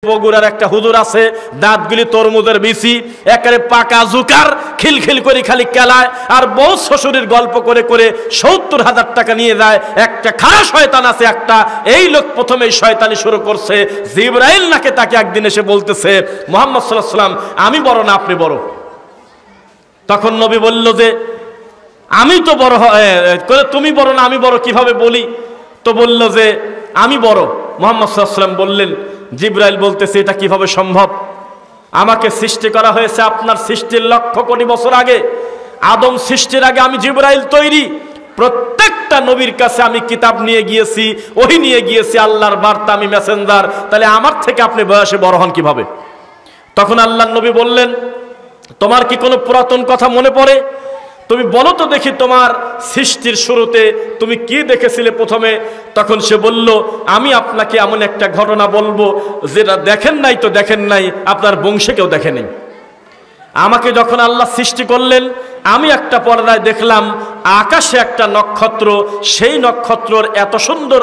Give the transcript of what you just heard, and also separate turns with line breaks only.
বগুড়ার একটা হুজুর আছে, দাঁতগুলি তরমুজের বিচি, একেবারে পাকা জুকার, খিলখিল করে খালি কেলায় আর বউ শ্বশুরের গল্প করে করে ৭০,০০০ টাকা নিয়ে যায়। একটা খারাপ শয়তান আছে একটা, এই লোক প্রথমেই শয়তানি শুরু করছে। জিবরাইল নাকি তাকে একদিন এসে বলতেছে, মুহাম্মদ সাল্লাল্লাহু আলাইহি ওয়াসাল্লাম আমি বড় না আপনি বড়? তখন নবী বলল যে আমি তো বড়, তুমি বড় না আমি বড় কিভাবে বলি? তো বলল যে আমি বড়। মুহাম্মদ সাল্লাল্লাহু আলাইহি ওয়াসাল্লাম বললেন, জিবরাইল বলতেছে এটা কিভাবে সম্ভব? আমাকে সৃষ্টি করা হয়েছে আপনার সৃষ্টির লক্ষ কোটি বছর আগে। আদম সৃষ্টির আগে আমি জিবরাইল তৈরি। প্রত্যেকটা নবীর কাছে আমি কিতাব নিয়ে গিয়েছি, ওহী নিয়ে গিয়েছি, আল্লাহর বার্তা, আমি মেসেঞ্জার। তাহলে আমার থেকে আপনি বয়সে বড় হন কিভাবে? তখন আল্লাহর নবী বললেন, তোমার কি কোনো পুরাতন কথা মনে পড়ে? তুমি বলো তো দেখি, তোমার সৃষ্টির শুরুতে তুমি কি দেখেছিলে প্রথমে? তখন সে বলল, আমি আপনাকে এমন একটা ঘটনা বলবো যেটা দেখেন নাই তো দেখেন নাই, আপনার বংশে কেউ দেখেনি। আমাকে যখন আল্লাহ সৃষ্টি করলেন, আমি একটা পর্দায় দেখলাম আকাশে একটা নক্ষত্র, সেই নক্ষত্রর এত সুন্দর